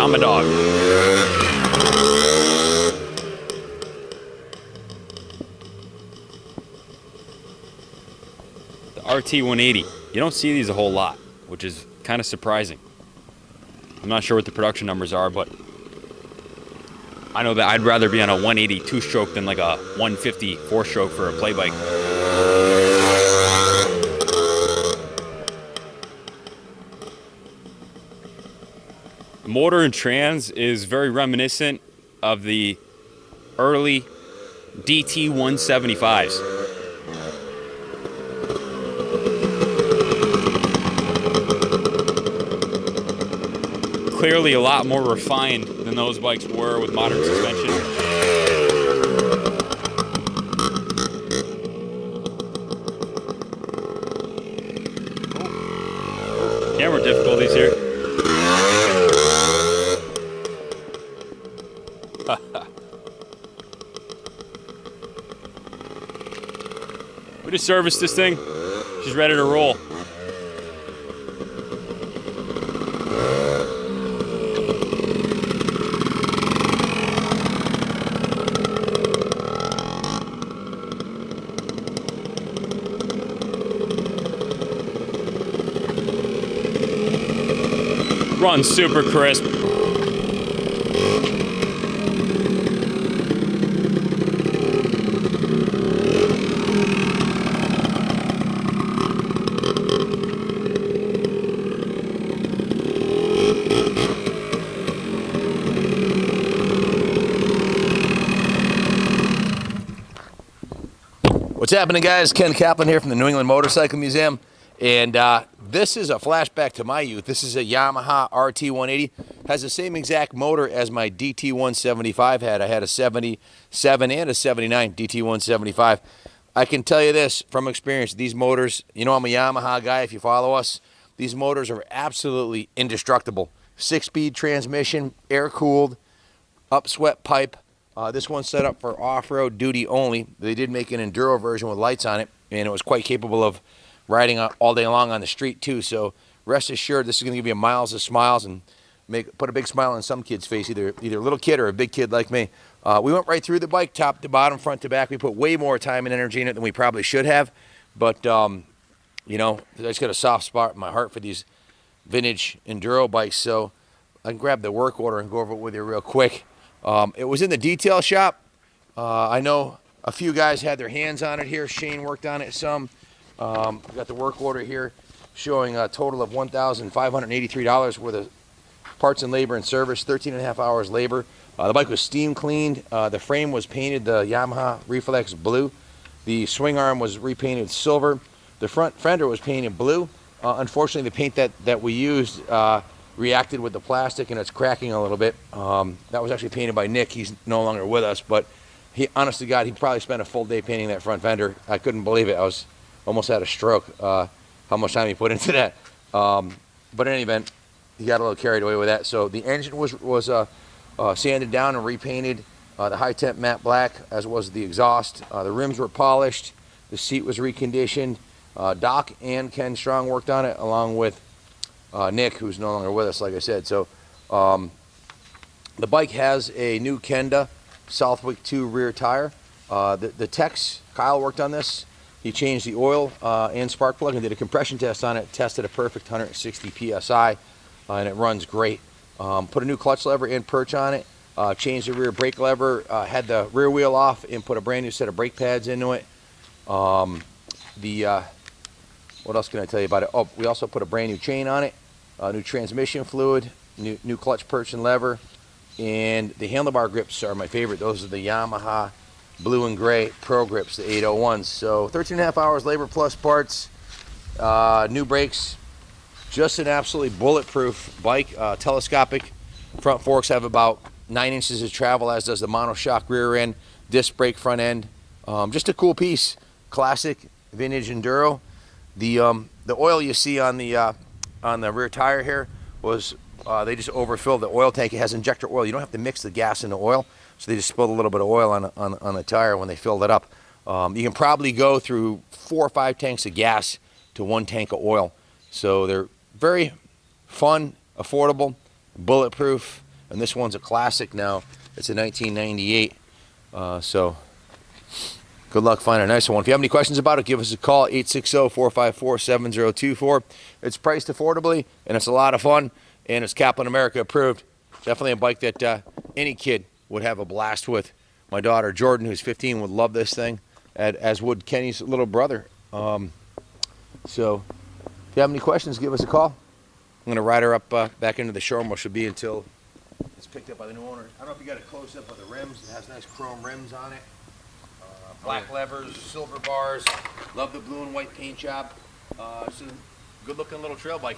Mama Dog. The RT180. You don't see these a whole lot, which is kind of surprising. I'm not sure what the production numbers are, but I know that I'd rather be on a 180 two-stroke than like a 150 four-stroke for a play bike. The motor and trans is very reminiscent of the early DT175s. Clearly a lot more refined than those bikes were with modern suspension. Camera difficulties here. We just serviced this thing. She's ready to roll. Runs super crisp. What's happening, guys? Ken Kaplan here from the New England Motorcycle Museum, and this is a flashback to my youth. This is a Yamaha RT180. Has the same exact motor as my DT175 had. I had a 77 and a 79 DT175. I can tell you this from experience, these motors, you know I'm a Yamaha guy if you follow us, these motors are absolutely indestructible. 6-speed transmission, air-cooled, upswept pipe. This one's set up for off-road duty only. They did make an enduro version with lights on it, and it was quite capable of riding all day long on the street too. So rest assured, this is going to give you miles of smiles and put a big smile on some kid's face, either a little kid or a big kid like me. We went right through the bike, top to bottom, front to back. We put way more time and energy in it than we probably should have. But, you know, I just got a soft spot in my heart for these vintage enduro bikes. So I can grab the work order and go over it with you real quick. It was in the detail shop. I know a few guys had their hands on it here. Shane worked on it some. We got the work order here showing a total of $1,583 worth of parts and labor and service, 13 and a half hours labor. The bike was steam cleaned. The frame was painted the Yamaha Reflex blue. The swing arm was repainted silver. The front fender was painted blue. Unfortunately, the paint that we used reacted with the plastic and it's cracking a little bit. That was actually painted by Nick. He's no longer with us, but he, honest to God, he probably spent a full day painting that front fender. I couldn't believe it. I was almost had a stroke. How much time he put into that. But in any event, he got a little carried away with that. So the engine was sanded down and repainted the high temp matte black, as was the exhaust. The rims were polished. The seat was reconditioned. Doc and Ken Strong worked on it along with Nick, who's no longer with us, like I said. So the bike has a new Kenda Southwick 2 rear tire. The techs, Kyle worked on this. He changed the oil and spark plug and did a compression test on it, tested a perfect 160 PSI, and it runs great. Put a new clutch lever and perch on it, changed the rear brake lever, had the rear wheel off and put a brand new set of brake pads into it. What else can I tell you about it? Oh, we also put a brand new chain on it, new transmission fluid, new clutch perch and lever, and the handlebar grips are my favorite. Those are the Yamaha blue and gray Pro Grips, the 801s. So 13 and a half hours labor plus parts, new brakes, just an absolutely bulletproof bike. Telescopic front forks have about 9 inches of travel, as does the monoshock rear end, disc brake front end. Just a cool piece, classic vintage enduro. The oil you see on the rear tire here was they just overfilled the oil tank. It has injector oil. You don't have to mix the gas and the oil. So they just spilled a little bit of oil on the tire when they filled it up. You can probably go through 4 or 5 tanks of gas to 1 tank of oil. So they're very fun, affordable, bulletproof, and this one's a classic now. It's a 1998. So good luck finding a nicer one. If you have any questions about it, give us a call, 860-454-7024. It's priced affordably, and it's a lot of fun, and it's Kaplan America approved. Definitely a bike that any kid would have a blast with. My daughter, Jordan, who's 15, would love this thing, as would Kenny's little brother. So if you have any questions, give us a call. I'm going to ride her up back into the showroom, which should be until it's picked up by the new owner. I don't know if you got a close-up of the rims. It has nice chrome rims on it. Black levers, silver bars. Love the blue and white paint job. It's a good-looking little trail bike.